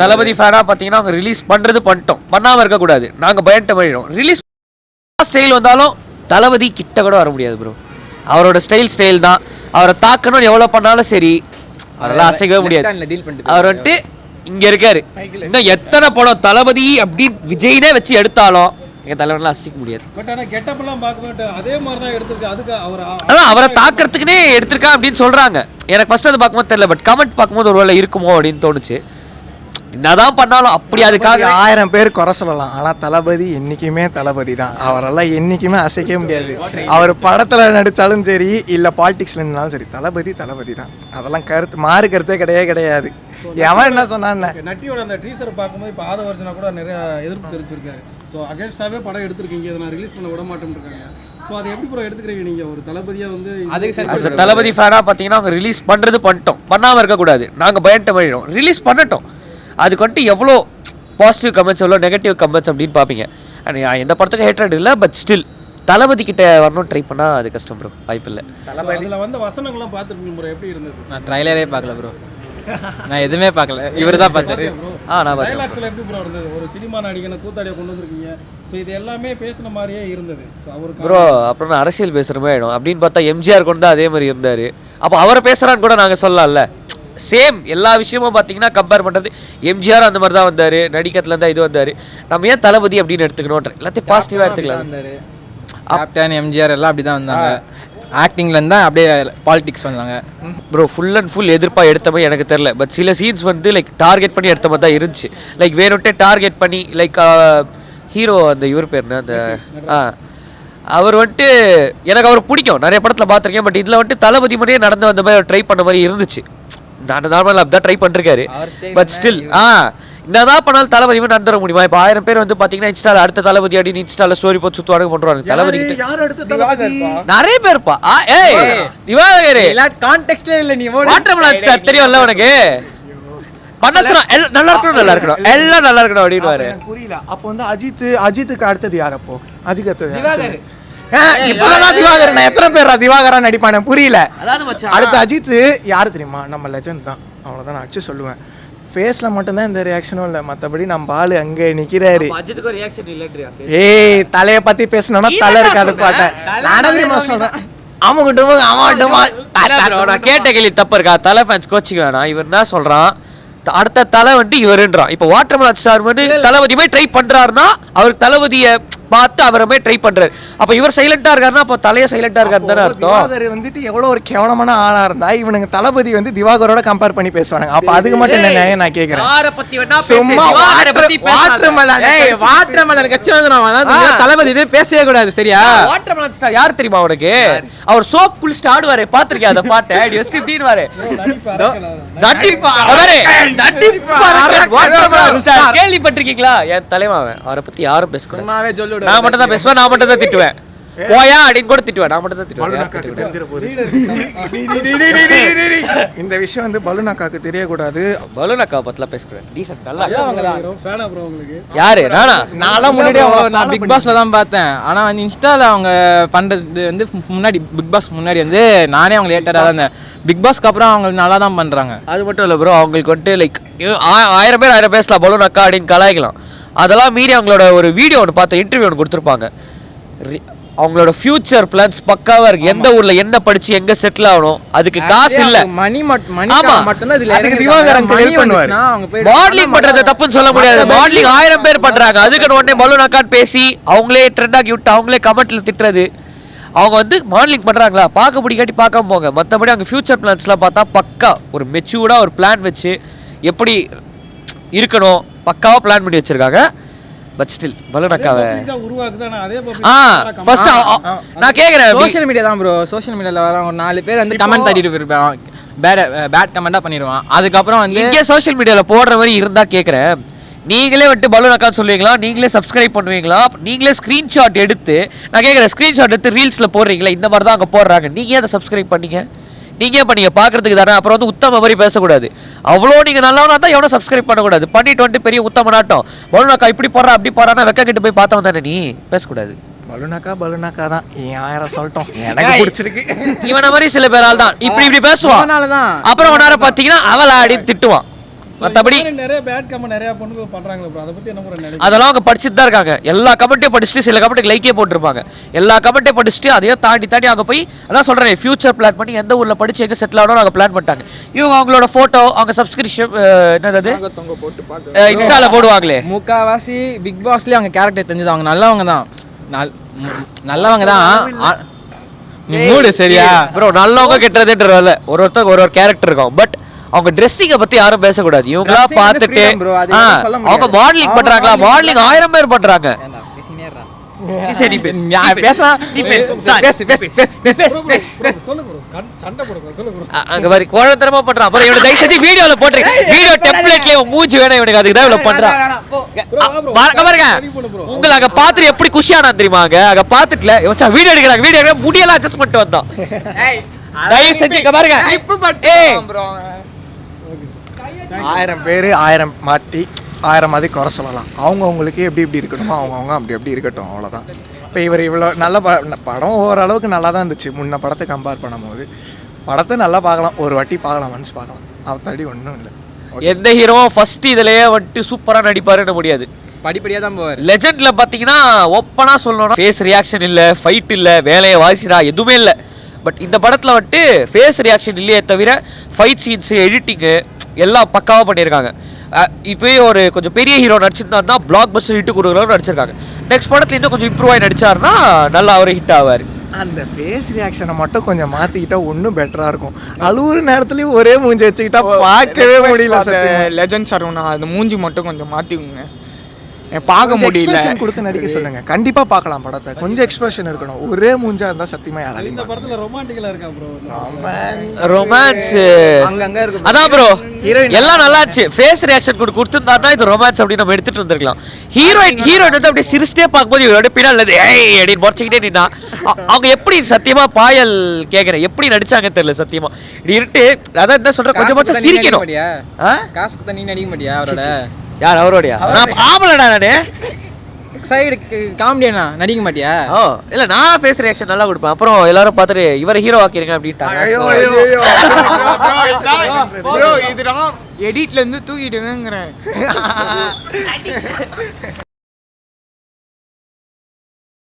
தளபதி ஃபேனா பார்த்தீங்கன்னா அவங்க ரிலீஸ் பண்ணுறது பண்ணிட்டோம், பண்ணாமல் இருக்கக்கூடாது. நாங்கள் பயன்ட்ட போயிடும். ரிலீஸ் ஸ்டைல் வந்தாலும் தளபதி கிட்ட கூட வர முடியாது ப்ரோ. அவரோட ஸ்டைல் தான். அவரை தாக்கணும்னு எவ்வளோ பண்ணாலும் சரி, அவரெல்லாம் அசைக்கவே முடியாது. அவர் வந்துட்டு இங்கே இருக்காரு. இன்னும் எத்தனை படம் தளபதி அப்படி விஜய்னே வச்சு எடுத்தாலும் எங்கள் தலைவரெலாம் அசைக்க முடியாது. பட் ஆனால் கெட்டப்பெல்லாம் பார்க்க அதே மாதிரி தான் எடுத்திருக்கு. அதுக்கு அவரை தாக்கிறதுக்குன்னே எடுத்திருக்கா அப்படின்னு சொல்கிறாங்க. எனக்கு ஃபர்ஸ்ட் அது பார்க்கும்போது தெரியல, பட் கமெண்ட் பார்க்கும்போது ஒரு வேளை இருக்குமோ அப்படின்னு தோணுச்சு. என்னதான் பண்ணாலும் அப்படி அதுக்காக 1000 பேர் குறை சொல்லலாம், ஆனால் தளபதி என்றைக்குமே தளபதி தான். அவரெல்லாம் என்றைக்குமே அசைக்க முடியாது. அவர் படத்தில் நடித்தாலும் சரி, இல்லை பாலிடிக்ஸில் இருந்தாலும் சரி, தளபதி தான். அதெல்லாம் மாறு கருத்தே கிடையாது. எவன் என்ன சொன்னான்? நட்டியோட அந்த டீசர் பார்க்கும்போது இப்போ ஆதவர்ஜனா கூட நிறைய எதிர்ப்பு தெரிவிச்சிருக்காரு. ஸோ அகேன்ஸ்டாகவே படம் எடுத்திருக்கீங்க, இதை நான் ரிலீஸ் பண்ண விட மாட்டேன்னு இருக்காங்க. ஸோ அதை எப்படி ப்ரோ எடுத்துக்கிறீங்க நீங்கள் ஒரு தளபதியாக வந்து? அதுக்கு தளபதி ஃபேனாக பார்த்தீங்கன்னா அவங்க ரிலீஸ் பண்ணுறது பண்ணிட்டோம், பண்ணாமல் இருக்கக்கூடாது. நாங்கள் பயன்ட்ட போயிடும். ரிலீஸ் பண்ணட்டும். அதுக்கு வந்துட்டு எவ்வளோ பாசிட்டிவ் கமெண்ட்ஸ் எவ்வளோ நெகட்டிவ் கமெண்ட்ஸ் அப்படின்னு பார்ப்பீங்க. அண்ட் எந்த படத்துக்கு ஹேட்ரட் இல்லை, பட் ஸ்டில் தளபதி கிட்ட வரணும்னு ட்ரை பண்ணால் அது கஷ்டம் ப்ரோ, வாய்ப்பு இல்லை. அதில் வந்து வசனங்கள்லாம் பார்த்துருக்கீங்க ப்ரோ, எப்படி இருந்தது? நான் ட்ரைலரே பார்க்கல ப்ரோ, நான் எதுவுமே பார்க்கல, இவர் தான் பார்த்தாரு. நான் டைலாக்ஸில் எப்படி ப்ரோ இருந்தது? ஒரு சினிமா நடிகனை கூத்தாடியை கொண்டு வந்திருக்கீங்க. ஸோ இது எல்லாமே பேசின மாதிரியே இருந்தது. ஸோ அவருக்கு ப்ரோ அப்புறம் நான் அரசியல் பேசுகிற மாதிரி ஆகிடும் அப்படின்னு பார்த்தா எம்ஜிஆர் கொண்டு தான் அதே மாதிரி இருந்தார். அப்போ அவரை பேசுகிறான்னு கூட நாங்கள் சொல்லலாம்ல. சேம் எல்லா விஷயமும் பார்த்தீங்கன்னா கம்பேர் பண்ணுறது, எம்ஜிஆர் அந்த மாதிரி தான் வந்தார், நடிக்கிறதுல இருந்தால் இது வந்தார். நம்ம ஏன் தளபதி அப்படின்னு எடுத்துக்கணும்? எல்லாத்தையும் பாசிட்டிவாக எடுத்துக்கலாம். வந்தார் கேப்டன் எம்ஜிஆர் எல்லாம் அப்படி தான் வந்தாங்க. ஆக்டிங்லேருந்து தான் அப்படியே பாலிடிக்ஸ் வந்தாங்க ப்ரோ. ஃபுல் அண்ட் ஃபுல் எதிர்ப்பாக எடுத்த மாதிரி எனக்கு தெரில. பட் சில சீன்ஸ் வந்து லைக் டார்கெட் பண்ணி எடுத்த மாதிரி தான் இருந்துச்சு. லைக் வேணுட்டே டார்கெட் பண்ணி லைக் ஹீரோ அந்த இவர் பேர்னா அந்த அவர் வந்துட்டு எனக்கு அவர் பிடிக்கும், நிறைய படத்தில் பார்த்துருக்கேன். பட் இதில் வந்துட்டு தளபதி மாதிரியே நடந்து வந்த மாதிரி ட்ரை பண்ண மாதிரி இருந்துச்சு. நான் நார்மலாக அப்படி தான் ட்ரை பண்ணிருக்காரு. பட் ஸ்டில் என்னதான் பண்ணாலும் தளபதி மாதிரி நடந்துட முடியுமா? இப்போ 1000 பேர் வந்து பார்த்தீங்கன்னா இன்ஸ்டால அடுத்த தளபதி அப்படின்னு இன்ஸ்டால ஸ்டோரி போட்டு சுற்றுவாங்க பண்ணுறாங்க. தளபதி நிறைய பேர்ப்பா. திவாகர் கான்டெக்ஸ்ட்ல இல்லை, நீ வாட்டர்மெலன் ஸ்டார் தெரியும்ல உனக்கு? நல்லா இருக்கணும் எல்லாம் நல்லா இருக்கணும் அப்படின்னு புரியல. அப்போ வந்து அஜித்துக்கு அடுத்தது யார்? அப்போ அஜித் அடுத்தது திவாகர். இப்பதான் திவாகர். நான் எத்தனை பேர் திவாகரா நடிப்பானே புரியல. அடுத்த அஜித் யாரு தெரியுமா? நம்ம லெஜண்ட் தான். அவ்வளவுதான் நான் அச்சு சொல்லுவேன். ஃபேஸ்ல மட்டும்தான் இந்த ரியாக்ஷனும் இல்லை, மற்றபடி நம்ம ஆளு அங்கே நிற்கிறாரு. ஏய் தலையை பத்தி பேசணும்னா தலை இருக்காது பாட்டேன். நானே தெரியுமா சொல்றேன், நான் கேட்ட கேள்வி தப்பு இருக்கா? தலை ஃபேன்ஸ் கோச்சிக்க வேணாம். இவர் என்ன சொல்றான், அடுத்த தலை வந்துட்டு இவருன்றான். இப்போ வாட்டர்மெலன் ஸ்டார் வந்து தளபதியுமே ட்ரை பண்றாருன்னா அவருக்கு தளபதியை பார்த்து அவரமே ட்ரை பண்றாரு. அப்ப இவர் சைலண்டா இருக்காருன்னா அப்போ தலைய சைலண்டா இருக்காருன்னு தானே அர்த்தம். திவாகர் வந்துட்டு எவ்வளவு ஒரு கேவலமான ஆளா இருந்தா இவனுங்க தளபதி வந்து திவாகரோட கம்பேர் பண்ணி பேசுவாங்க. அப்ப அதுக்கு மட்டும் என்ன நான் கேக்குறேன். சும்மா வாட்டர்மெலன் கட்சி வந்து நான் தளபதி பேசவே கூடாது சரியா? வாட்டர்மெலன் ஸ்டார் யார் தெரியுமா உனக்கு? அவர் சோப் குளிச்சுட்டு ஆடுவாரு, பாத்திருக்கேன் அந்த பாட்டை. கேள்விப்பட்டிருக்கீங்களா? என் தலைமாவன் அவரை பத்தி யாரும் பேச, நான் மட்டும் தான் பேசுவேன், நான் மட்டும் தான் திட்டுவேன். போயா அப்படின்னு கூட திட்டுவேன், நான் மட்டும் தான் திட்டுவேன். இந்த விஷயம் வந்து பலுனாக்காக்கு தெரியக்கூடாது. பலுனாக்கா பத்திலாம் பேசக்கூடாது. டீசன்ட் நல்லா யாரு? நான்லாம் முன்னாடி நான் பிக் பாஸ்ல தான் பார்த்தேன். ஆனா வந்து இன்ஸ்டால அவங்க பண்றது வந்து முன்னாடி பிக் பாஸ் முன்னாடி வந்து நானே அவங்க லேட்டரா தான் இருந்தேன். பிக் பாஸ்க்கு அப்புறம் அவங்க நல்லா தான் பண்றாங்க. அது மட்டும் இல்லை ப்ரோ, அவங்களுக்கு வந்துட்டு லைக் 1000 பேர் பேசலாம் பலுனாக்கா அப்படின்னு கலாய்க்கலாம். அதெல்லாம் மீறி அவங்களோட ஒரு வீடியோ ஒன்று பார்த்து இன்டர்வியூ ஒன்று கொடுத்துருப்பாங்க. அவங்களோட ஃபியூச்சர் பிளான்ஸ் பக்காவா இருக்கு. எந்த ஊர்ல என்ன படிச்சு எங்க செட்டில் ஆகணும், அதுக்கு காசு இல்ல, மணி மட்டும் தான் இதுல. அதுக்கு திவாகரன் ஹெல்ப் பண்ணுவாரு. மாடலிங் பண்றது தப்புன்னு சொல்ல முடியாது. மாடலிங் 1000 பேர் பண்றாங்க. அதுக்கு உடனே பலூனாக்கான்னு பேசி அவங்களே ட்ரெண்ட் ஆக்கி விட்டு அவங்களே கமெண்ட்ல திட்டுறது. அவங்க வந்து மாடலிங் பண்றாங்களா பார்க்க பிடிக்காட்டி பார்க்காம போங்க. மற்றபடி அவங்க ஃபியூச்சர் பிளான்ஸ்லாம் பார்த்தா பக்கா ஒரு மெச்சூர்டா ஒரு பிளான் வச்சு எப்படி இருக்கணும் பக்காவா பிளான் பண்ணி வச்சிருக்காங்க. பட் ஸ்டில் பலுனாக்காவை ஃபர்ஸ்ட் நான் கேக்குறேன், சோஷியல் மீடியா தான் ப்ரோ. சோஷியல் மீடியால வர ஒரு 4 பேர் வந்து கமெண்ட் தட்டிட்டு போயிருப்பான், பேட் கமெண்டா பண்ணிடுவான். அதுக்கப்புறம் வந்து இங்கே சோஷியல் மீடியால போடுற மாதிரி இருந்தா கேக்குறேன், நீங்களே வந்துட்டு பலுனாக்கான்னு சொல்லுவீங்களா? நீங்களே சப்ஸ்கிரைப் பண்ணுவீங்களா? நீங்களே ஸ்கிரீன்ஷாட் எடுத்து, நான் கேட்குறேன், ஸ்கிரீன்ஷாட் எடுத்து ரீல்ஸ்ல போடுறீங்களா? இந்த மாதிரி தான் அங்கே போடுறாங்க. நீங்க அதை சப்ஸ்கிரைப் பண்ணீங்க, நீங்க பண்ணீங்க பார்க்கறதுக்கு தானே. அப்புறம் வந்து உத்தம மாதிரி பேசக்கூடாது. அவ்வளோ நீங்க நல்லவனா தான் எவனும் சப்ஸ்கிரைப் பண்ணக்கூடாது. பண்ணிட்டு வந்துட்டு பெரிய உத்தம நாட்டம் பலுனாக்கா இப்படி போடுறா அப்படி போறான்னா வெக்க கிட்ட போய் பார்த்தவன் தானே நீ பேசக்கூடாது. பலுனாக்கா தான் 1000 சொல்லட்டும், எனக்கு பிடிச்சிருக்கு. இவன மாதிரி சில பேரால் தான் இப்படி பேசுவான். அப்புறம் ஒன்னார பார்த்தீங்கன்னா அவளை ஆடி திட்டுவான். மற்றபடி நிறைய பேட் கமெண்ட் நிறைய பொண்ணுங்க பண்றாங்களே ப்ரோ, அதை பத்தி என்ன ப்ரோ நினைக்கிறீங்க? அதெல்லாம் அவங்க படிச்சுட்டு தான் இருக்காங்க. எல்லா கமெண்ட்டையும் படிச்சுட்டு சில கமெண்ட்டுக்கு லைக்கே போட்டிருப்பாங்க. எல்லா கமெண்ட்டையும் படிச்சுட்டு அதையும் தாண்டி அவங்க போய் அதான் சொல்கிறேன், ஃபியூச்சர் பிளான் பண்ணி எந்த ஊரில் படிச்சு எங்கே செட்டில் ஆகணும் அவங்க பிளான் பண்ணிட்டாங்க. இவங்க அவங்களோட ஃபோட்டோ அவங்க சப்ஸ்கிரிப்ஷன் என்னது இன்ஸ்டாவில் போடுவாங்களே. முக்காவாசி பிக் பாஸ்லேயே அவங்க கேரக்டர் தெரிஞ்சது, அவங்க நல்லவங்க தான். நல்லவங்க தான். நீ மூடு சரியா ப்ரோ, நல்லவங்க கெட்டதுன்றதால ஒருத்தருக்கு ஒரு கேரக்டர் இருக்கும். பட் அவங்க ட்ரெஸ்ஸிங்கை பத்தி யாரும் பேசக்கூடாது. இவங்களா பார்த்துட்டு அவங்க மாடலிங் பண்றாங்களா, மாடலிங் 1000 பேர் பண்றாங்க. குழந்தரமா பண்றான். அப்புறம் இவனை தயவு செஞ்சு வீடியோல போட்டு வீடியோ டெம்ப்ளேட்லயே மூஞ்சி வேணும் இவனுக்கு, அதுக்கு தான் இவ்வளவு பண்றான். பாருங்க உங்களை அங்க பாத்துட்டு எப்படி குஷியானா தெரியுமா, அங்க பாத்துட்டுல வீடியோ எடுக்கிறாங்க, வீடியோ எடுக்க முடியல அட்ஜஸ்ட் பண்ணிட்டு வந்தான். தயவு செஞ்சு பாருங்க 1000 பேர் 1000 மாட்டி 1000 மாதிரி குறை சொல்லலாம். அவங்களுக்கு எப்படி இருக்கணுமோ அவங்க அப்படி இருக்கட்டும், அவ்வளோதான். இப்போ இவர் இவ்வளோ நல்ல படம் ஓரளவுக்கு நல்லா தான் இருந்துச்சு. முன்ன படத்தை கம்பேர் பண்ணும்போது படத்தை நல்லா பார்க்கலாம், ஒரு வாட்டி பார்க்கலாம், மனசு பார்க்கலாம். அவத்தாடி ஒன்றும் இல்லை. எந்த ஹீரோவும் ஃபர்ஸ்ட் இதுலயே வந்துட்டு சூப்பராக நடிப்பாருன்னு முடியாது, படிப்படியாக தான் போவார். லெஜெண்ட்ல பார்த்தீங்கன்னா ஓப்பனாக சொல்லணும்னா ஃபேஸ் ரியாக்ஷன் இல்லை, ஃபைட் இல்லை, வேலையை வாசிரா எதுவுமே இல்லை. பட் இந்த படத்தில் வந்துட்டு ஃபேஸ் ரியாக்ஷன் இல்லையே தவிர ஃபைட் சீன்ஸு, எடிட்டிங்கு எல்லாம் பக்காவாக பண்ணியிருக்காங்க. இப்போயே ஒரு கொஞ்சம் பெரிய ஹீரோ நடிச்சிருந்தா பிளாக் பஸ்டர் ஹிட்டு கொடுக்குறவங்க நடிச்சிருக்காங்க. நெக்ஸ்ட் படத்தில் இன்னும் கொஞ்சம் இம்ப்ரூவ் ஆகி நடிச்சாருன்னா நல்லா அவரே ஹிட் ஆவார். அந்த ஃபேஸ் ரியாக்ஷனை மட்டும் கொஞ்சம் மாற்றிக்கிட்டா இன்னும் பெட்டராக இருக்கும். அழுவுற நேரத்துலையும் ஒரே மூஞ்சி வச்சுக்கிட்டா பார்க்கவே முடியல. லெஜண்ட் சரவணா அந்த மூஞ்சி மட்டும் கொஞ்சம் மாற்றிக்குங்க, பார்க்க முடியல. கொடுத்து நடிக்க சொல்லுங்க, கண்டிப்பா பார்க்கலாம் படத்தை. கொஞ்சம் எக்ஸ்பிரஷன் இருக்கணும். ஒரே மூஞ்சா இருந்தா சத்தியமா யாராலையும் இந்த படத்துல ரொமான்டிக்கலா இருக்கா ப்ரோ? ரொமான்ஸ் அங்கங்க இருக்கு. அதான் ப்ரோ, எல்லாம் நல்லா இருந்துச்சு. ஃபேஸ் ரியாக்ஷன் கொடுத்துருந்தா இது ரொமான்ஸ் அப்படின்னு நம்ம எடுத்துட்டு வந்திருக்கலாம். ஹீரோயின் வந்து அப்படியே சிரிச்சிட்டே பார்க்கும்போது இவரோட பின்னால் ஏய் அப்படின்னு முறைச்சிக்கிட்டே நின்னா அவங்க எப்படி சத்தியமா பாயல் கேட்குறேன் எப்படி நடிச்சாங்க தெரியல சத்தியமா. இருட்டு அதான் என்ன சொல்றேன், கொஞ்சம் சிரிக்கணும். காசுக்கு தண்ணி நடிக்க மாட்டியா அவரோட? யார் அவரோடயா? நான் ஆம்பளடா நானு. சைடு காமெடியானா நடிக்க மாட்டியா? ஓ இல்ல, நான் ஃபேஸ் ரியாக்ஷன் நல்லா கொடுப்பேன். அப்புறம் எல்லாரும் பார்த்துட்டு இவரை ஹீரோ ஆக்கிருங்க அப்படின்ட்டாங்க. இதுதான் எடிட்ல இருந்து தூக்கிடுங்கிறேன்.